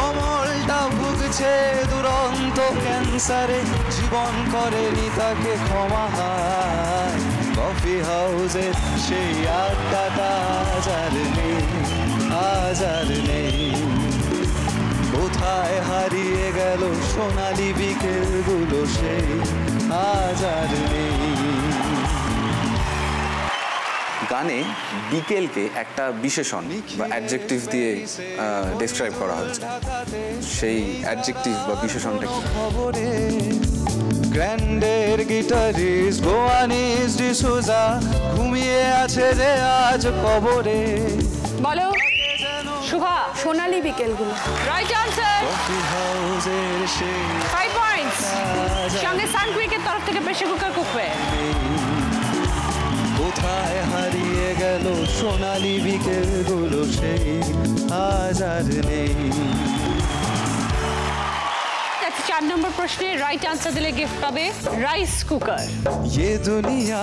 অমলটা ভুগছে দুরন্ত ক্যান্সারে জীবন করেনি তাকে ক্ষমা হায় কফি হাউসে সেই আড্ডাটা আজ আর নেই কোথায় হারিয়ে গেল সোনালি বিকেলগুলো সেই আজ আর নেই। গানে বিকেলকে একটা বিশেষণ বা অ্যাডজেক্টিভ দিয়ে ডেসক্রাইব করা হচ্ছে, সেই অ্যাডজেক্টিভ বা বিশেষণটা কি? গ্র্যান্ডের গিটারিস্ট গোয়ানিস ডিসুজা ঘুমিয়ে আছে যে আজ কবরে। বলো শুভা। সোনালি বিকেলগুলো। রাইট আনসার, কফি হাউসের সেই 5 পয়েন্টস। সঙ্গে সানকুইকের তরফ থেকে প্রেসার কুকার কুকওয়্যার। কোথায় হারিয়ে গেল সোনালি বিকেলগুলো সেই আজ আর নেই। 4 নম্বর প্রশ্নে রাইট আনসার দিলে গিফট পাবে রাইস কুকার। ये दुनिया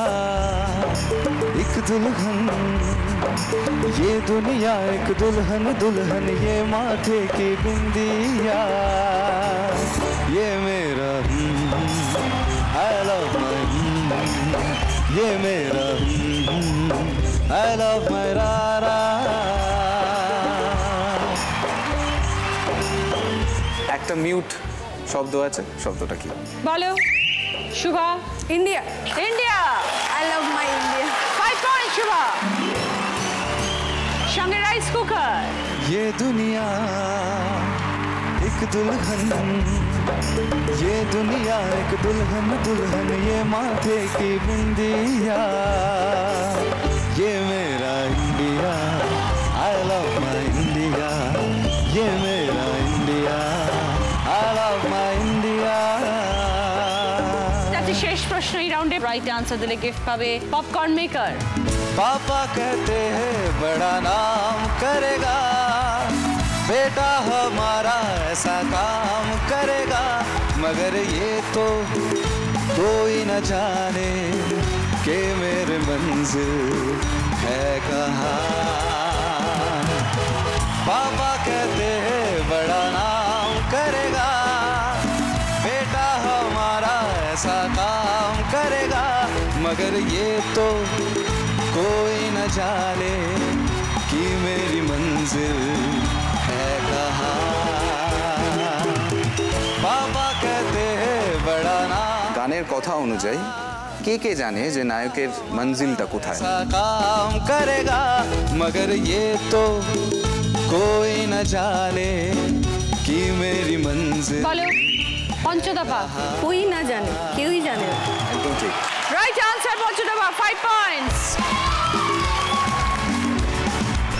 एक दुल्हन ये दुनिया एक दुल्हन दुल्हन ये माथे की बिंदिया ये मेरा I love my ये मेरा I love my Rara. একটা মিউট শব্দ আছে, শব্দটা কি? বলো Shubha. India. India. I love my India. 5 point Shubha. সঙ্গে রাইস কুকার। ये दुनिया एक दुल्हन, ये दुनिया एक दुल्हन दुल्हन, ये माथे की बिंदिया, ये मेरा India I love my India, ये मेरा India I love my India। আচ্ছা শেষ প্রশ্ন এই রাউন্ডে রাইট আনসার দিলে গিফট পাবে পপকর্ন মেকার। पापा कहते हैं बड़ा नाम करेगा, बेटा हमारा ऐसा काम करेगा, मगर ये तो कोई न जाने कि मेरे मंजिल है कहाँ। पापा कहते हैं बड़ा नाम करेगा, बेटा हमारा ऐसा काम करेगा, मगर ये तो कोई न जाने कि मेरी मंजिल है कहाँ। बाबा कहते हैं बड़ा नाम। গানের কথা অনুযায়ী কে কে জানে যে নায়কের মঞ্জিলটা কোথায়? ऐसा काम करेगा, मगर ये तो कोई न जाने कि मेरी मंजिल। বলো পঞ্চদফা। কই না জানে, কেউই জানে না। একদম ঠিক। রাইট আনসার পঞ্চদফা 5 পয়েন্টস।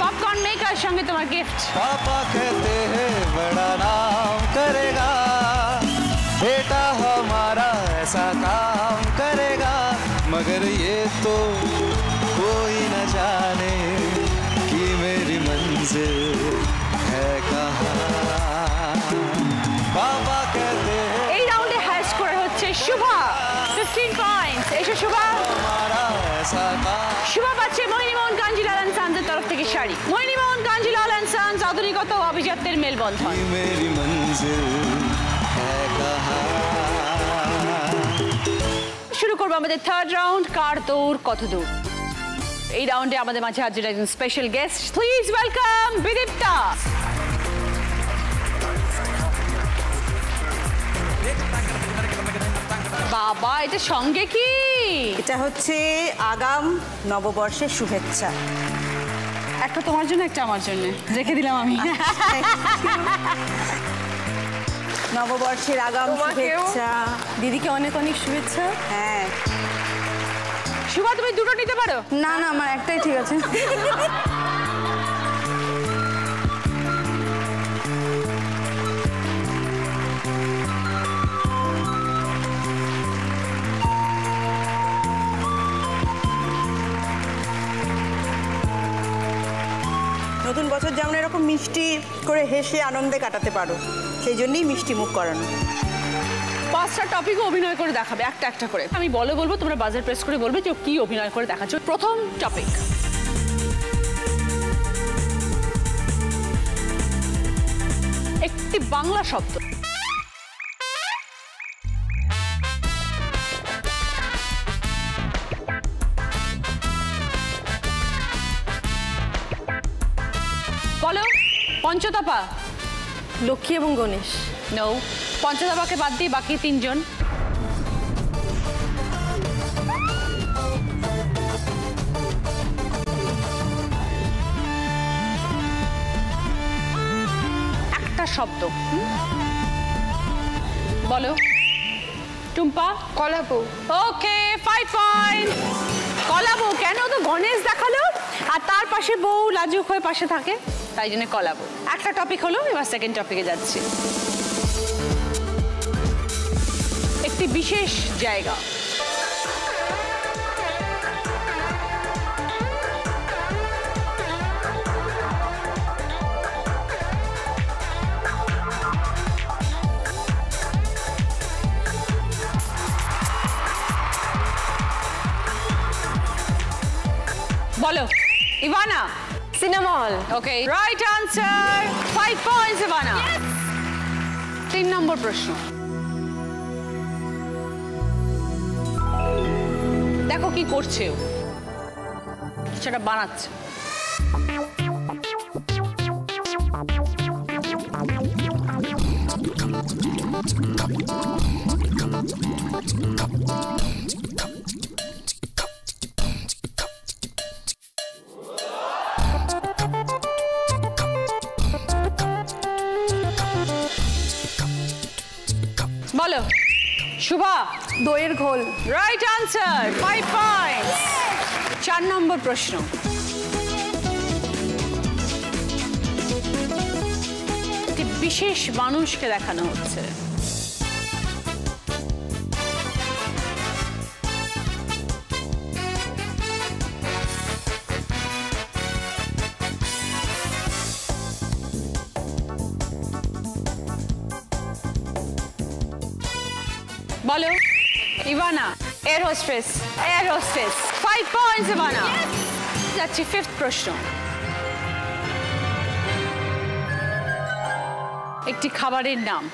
পপকর্ন মেকার সঙ্গে তোমার গিফট। पापा कहते हैं बड़ा नाम करेगा, बेटा हमारा ऐसा काम करेगा, मगर ये तो कोई न जाने कि मेरी मंजिल है कहाँ। पापा कहते हैं এই রাউন্ডে হাই স্কোর হচ্ছে শুভা 15 পয়েন্টস। এসো শুভা। हमारा ऐसा काम। শুভা পাচ্ছে মোহিনীমোহন কাঞ্জিলাল অ্যান্ড সন্সের তরফ থেকে শাড়ি। মোহিনীমোহন কাঞ্জিলাল অ্যান্ড সন্স আধুনিকতা ও অভিজাত্যের মেলবন্ধন। कि मेरी मंजिल है कहाँ। শুরু করবো আমাদের থার্ড রাউন্ড, কার দৌড় কত দূর। এই রাউন্ডে আমাদের মাঝে হাজির একজন special guest, please welcome Bidipta. বাবা এটা সঙ্গে কি? এটা হচ্ছে আগাম নববর্ষের শুভেচ্ছা। একটা তোমার জন্য একটা আমার জন্য রেখে দিলাম আমি। নববর্ষের আগাম তোমাকেও। শুভেচ্ছা। দিদিকে অনেক অনেক শুভেচ্ছা। হ্যাঁ, শুভা তুমি দুটো নিতে পারো। না না, আমার একটাই ঠিক আছে। নতুন বছর যেমন এরকম মিষ্টি করে হেসে আনন্দে কাটাতে পারো, সেই জন্যই মিষ্টি মুখ করানো। 5টা টপিকও অভিনয় করে দেখাবে একটা একটা করে। আমি বলবো তোমরা বাজার প্রেস করে বলবে যে ও কি অভিনয় করে দেখাচ্ছ। প্রথম টপিক, একটি বাংলা শব্দ। বলো পঞ্চতপা। লক্ষ্মী এবং গণেশ। নো, পঞ্চতপাকে বাদ দিয়ে বাকি 3 জন। একটা শব্দ বলো। টুম্পা। কলাপু। ওকে 5 পয়েন্ট। কলাবু কেন? তো গণেশ দেখালো আর তার পাশে বউ লাজুক হয়ে পাশে থাকে, তাই জন্য কলাবু। একটা টপিক হলো, এবার সেকেন্ড টপিকে যাচ্ছি। একটি বিশেষ জায়গা। বলো Ivana. Cinema hall. Okay right answer 5 points Ivana. 3 নম্বর প্রশ্ন। দেখো কি করছে ও, কিছুটা বানাচ্ছে। বলো শুভা। দইয়ের ঘোল। Right answer, 5 points. 4 নম্বর প্রশ্ন। একটি বিশেষ মানুষকে দেখানো হচ্ছে। বলো Ivana. Air hostess. Air hostess, 5 points Ivana. যাচ্ছি 5th প্রশ্ন। একটি খাবারের নাম।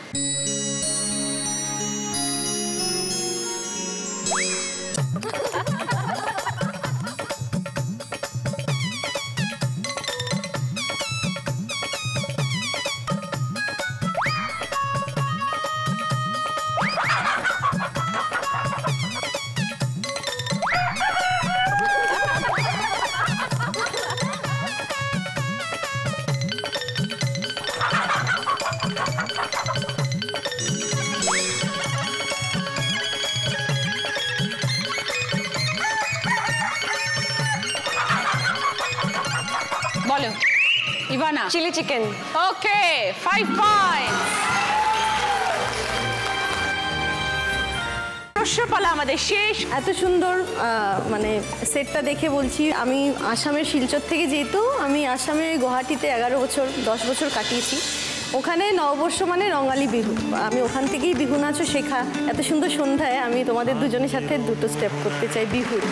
বলো Ivana. Chilli chicken. Okay, 5 points. প্রশ্নপালা আমাদের শেষ। এত সুন্দর মানে সেটটা দেখে বলছি, আমি আসামের শিলচর থেকে, যেহেতু আমি আসামে গুয়াহাটিতে 11 বছর 10 বছর কাটিয়েছি, ওখানে নববর্ষ মানে রঙালী বিহু, আমি ওখান থেকেই বিহু নাচও শেখা। এত সুন্দর সন্ধ্যায় আমি তোমাদের দুজনের সাথে দুটো স্টেপ করতে চাই বিহুর।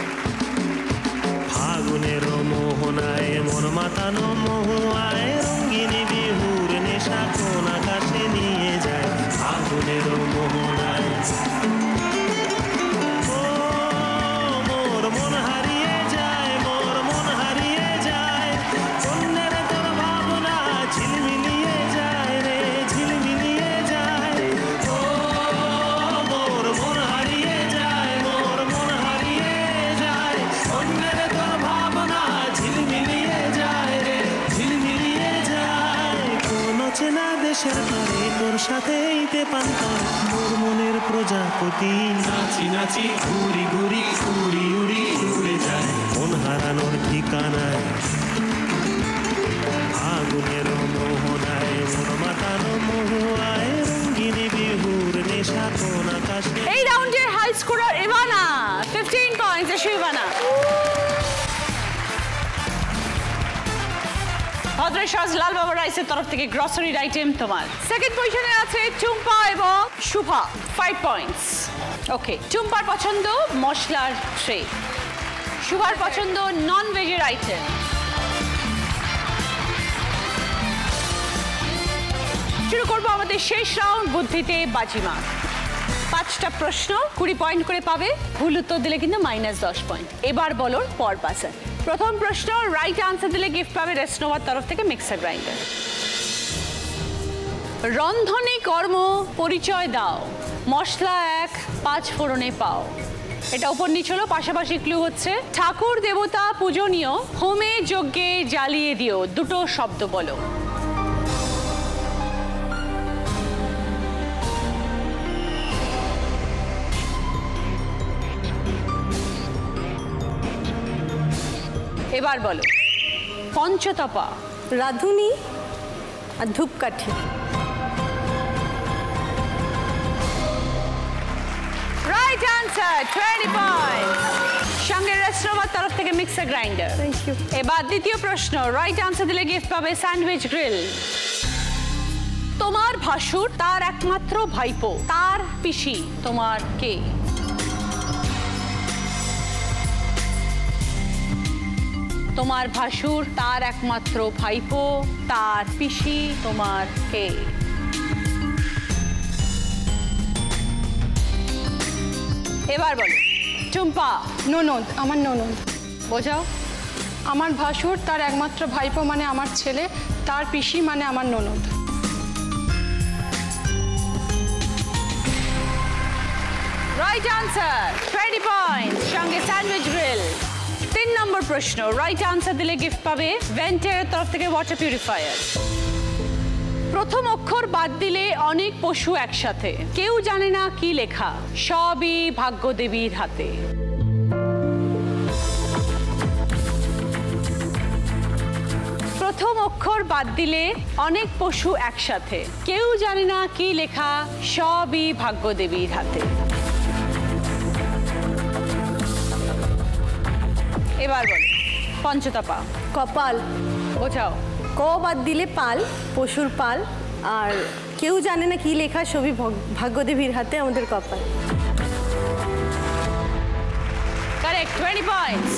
ফাগুনের মোহনায় মন মাতানো মহুয়ায় রঙিনী বিহুর নেশা কোন আকাশে নিয়ে যায়। ফাগুনের মোহনায় মোর মন হারিয়ে যায়, মোর মন হারিয়ে যায়। অন্যের তোর ভাবনা ঝিলমিলিয়ে যায় রে, ঝিলমিলিয়ে যায়। ও মোর মন হারিয়ে যায়, মোর মন হারিয়ে যায়। অন্যের তোর ভাবনা ঝিলমিলিয়ে যায় রে, ঝিলমিলিয়ে যায়। কোন চেনা দেশের পারে তোর সাথেইতে পান্তা মোর মনের প্রজাপতি। নাচি নাচি ঘুরি ঘুরি উড়ি উড়ি উড়ে যায় মন হারানোর ঠিকানায়। আগুনের মোহনায় মোর মাতানো মহুয়ায় রঙ্গিনী বিহুর নেশা কোন আকাশে। এই রাউন্ডের হাই স্কোরার ইভানা, 15 পয়েন্টস এসে ইভানা। ভদ্রেশ্বর লাল বাবা রাইসের তরফ থেকে গ্রসারির আইটেম তোমার। সেকেন্ড পজিশনে আছে টুম্পা এবং শুভা, 5 পয়েন্টস। ওকে, টুম্পার পছন্দ মশলার ট্রে, শুভার পছন্দ নন ভেজের আইটেম। শুরু করবো আমাদের শেষ রাউন্ড, বুদ্ধিতে বাজিমাত। 5টা প্রশ্ন, 20 পয়েন্ট করে পাবে। ভুল উত্তর দিলে কিন্তু -10 পয়েন্ট। এবার বলো পর পাসার। প্রথম প্রশ্ন, রাইট আনসার দিলে গিফট পাবে রেস্নোভার তরফ থেকে মিক্সার গ্রাইন্ডার। রন্ধনে কর্ম পরিচয় দাও, মশলা 1 5 ফোড়নে পাও। এটা উপর নিচ হলো, পাশাপাশি ক্লু হচ্ছে ঠাকুর দেবতা পূজনীয়, হোমে যজ্ঞে জ্বালিয়ে দিও। দুটো শব্দ বলো। এবার বলো পঞ্চতপা। রাঁধুনি আর ধূপকাঠি। Right answer, 20 point. সঙ্গে রেস্টোরেন্টের তরফ থেকে মিক্সার গ্রাইন্ডার। Thank you. এবার দ্বিতীয় প্রশ্ন, রাইট আনসার দিলে গিফট পাবে স্যান্ডউইচ গ্রিল। তোমার ভাসুর তার একমাত্র ভাইপো, তার পিসি তোমার কে? তোমার ভাসুর তার একমাত্র ভাইপো, তার পিসি তোমার কে? এবার বলো টুম্পা। ননদ, আমার ননদ। বোঝাও। আমার ভাসুর, তার একমাত্র ভাইপো মানে আমার ছেলে, তার পিসি মানে আমার ননদ। রাইট আনসার, 20 পয়েন্ট, সঙ্গে স্যান্ডউইচ গ্রিল। 3 নম্বর প্রশ্ন, রাইট আনসার দিলে গিফট পাবে ভেন্টের তরফ থেকে ওয়াটার পিউরিফায়ার। প্রথম অক্ষর বাদ দিলে অনেক পশু একসাথে, কেউ জানে না কি লেখা, সবই ভাগ্যদেবীর হাতে। প্রথম অক্ষর বাদ দিলে অনেক পশু একসাথে, কেউ জানে না কি লেখা, সবই ভাগ্যদেবীর হাতে। এবার বল, পঞ্চতপা। কপাল। বোঝাও। ক বাদ দিলে পাল, পশুর পাল, আর কেউ জানে না কি লেখা, সবই ভাগ্যদেবীর হাতে, আমাদের কপাল। Correct, 20 points.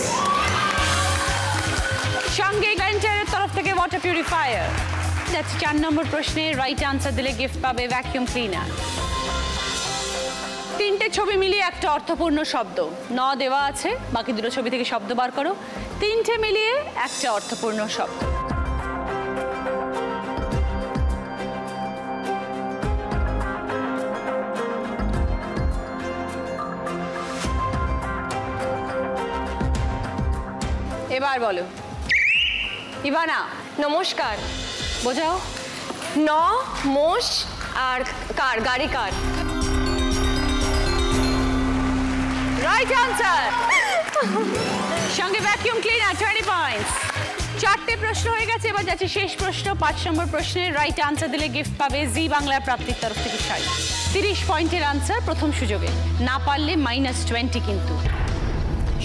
সঙ্গে ভেন্টের তরফ থেকে ওয়াটার পিউরিফায়ার। যাচ্ছে 4 নম্বর প্রশ্নে, রাইট আনসার দিলে গিফট পাবে ভ্যাকিউম ক্লিনার। 3টে ছবি মিলিয়ে একটা অর্থপূর্ণ শব্দ, ন দেওয়া আছে, বাকি 2টো ছবি থেকে শব্দ বার করো। 3টে মিলিয়ে একটা অর্থপূর্ণ শব্দ। এবার বলো, ইভানা। নমস্কার। বোঝাও। ন, মোষ আর কার, গাড়ি কার। রাইট আনসার, সঙ্গে ভ্যাকিউম ক্লিনার, 20 পয়েন্টস। 4টে প্রশ্ন হয়ে গেছে, এবার যাচ্ছে শেষ প্রশ্ন। 5 নম্বর প্রশ্নের রাইট আনসার দিলে গিফট পাবে জি বাংলা প্রাপ্তির তরফ থেকে শাড়ি। 30 পয়েন্টের আনসার প্রথম সুযোগে, না পারলে -20 কিন্তু।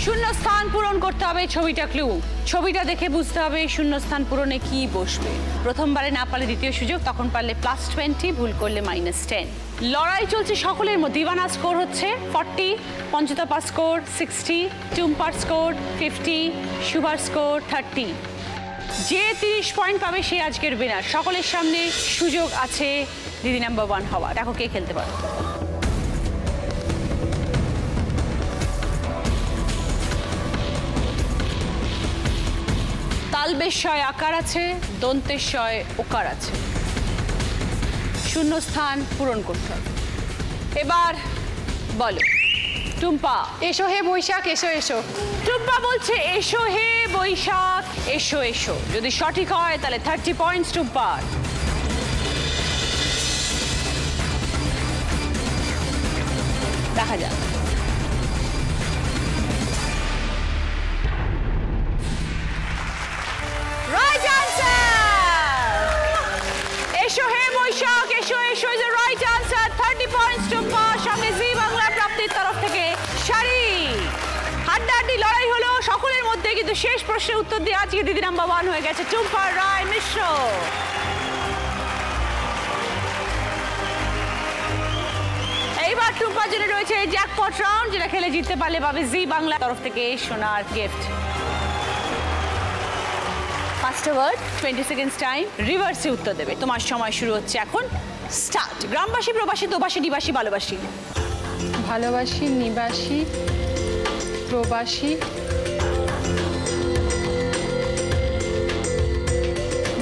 শূন্যস্থান পূরণ করতে হবে, ছবিটা ক্লু। ছবিটা দেখে বুঝতে হবে শূন্যস্থান পূরণে কি বসবে। প্রথমবারে না পারলে দ্বিতীয় সুযোগ, তখন পারলে +20, ভুল করলে -10। লড়াই চলছে সকলের মধ্যে। ইভানা স্কোর হচ্ছে 40, পঞ্চতপা স্কোর 60, টুম্পার স্কোর 50, শুভার স্কোর 30। যে 30 পয়েন্ট পাবে সে আজকের উইনার। সকলের সামনে সুযোগ আছে দিদি নাম্বার 1 হওয়ার। দেখো কে খেলতে পারে। তালবেশয় আকার আছে, দন্তেশয় ওকার আছে, শূন্যস্থান পূরণ করতে হবে। এবার বলো টুম্পা। এসো হে বৈশাখ, এসো এসো। টুম্পা বলছে এসো হে বৈশাখ, এসো এসো। যদি সঠিক হয় তাহলে 30 পয়েন্টস টুম্পার। দেখা যাক। রাইট আনসার, এসো হে বৈশাখ, এসো এসো is the right answer. 30 points Tumpa, সঙ্গে জি বাংলা প্রাপ্তির তরফ থেকে শাড়ি। হাড্ডাহাড্ডি লড়াই হলো সকলের মধ্যে, কিন্তু শেষ প্রশ্নের উত্তর দিয়ে আজকে দিদি নাম্বার 1 হয়ে গেছে টুম্পা রায় মিশ্র। এইবার টুম্পার জন্য রয়েছে জ্যাকপট রাউন্ড, যেটা খেলে জিততে পারলে পাবে জি বাংলা তরফ থেকে সোনার gift. First word, 20 seconds time, রিভার্সে উত্তর দেবে। তোমার সময় শুরু হচ্ছে এখন, স্টার্ট। গ্রামবাসী, প্রবাসী, দোবাসী, ডিবাসী, ভালোবাসী। ভালোবাসি, নিবাসী, প্রবাসী,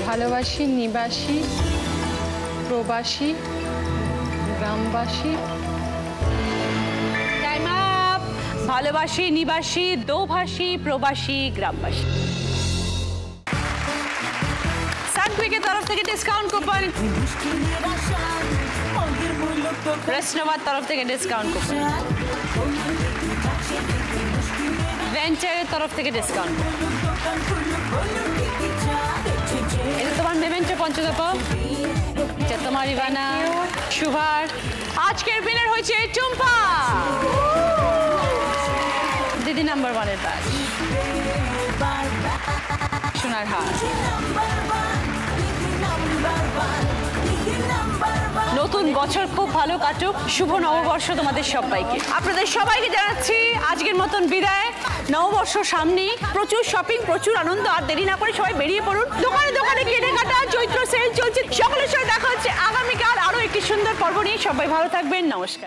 ভালোবাসি, নিবাসী, প্রবাসী, গ্রামবাসী। Time up. ভালোবাসী, নিবাসী, দোভাষী, প্রবাসী, গ্রামবাসী। সানকুইকের তরফ থেকে ডিসকাউন্ট কুপন, রেস্টোভার তরফ থেকে ডিসকাউন্ট কুপন, ভেঞ্চারের তরফ থেকে ডিসকাউন্ট। এটা তোমার মেমেন্টো পঞ্চতপা, এটা তোমার ইভানা, শুভার। আজকের উইনার হয়েছে টুম্পা। দিদি নাম্বার 1 এর ব্যাচ, সোনার হার। নতুন বছর খুব ভালো কাটুক, শুভ নববর্ষ তোমাদের সবাইকে। আপনাদের সবাইকে জানাচ্ছি আজকের মতন বিদায়। নববর্ষ সামনেই, প্রচুর শপিং, প্রচুর আনন্দ। আর দেরি না করে সবাই বেরিয়ে পড়ুন। দোকানে দোকানে কেনাকাটা, চৈত্র সেল চলছে। সকলের সাথে দেখা হচ্ছে আগামীকাল আরো একটি সুন্দর পর্ব নিয়ে। সবাই ভালো থাকবেন, নমস্কার।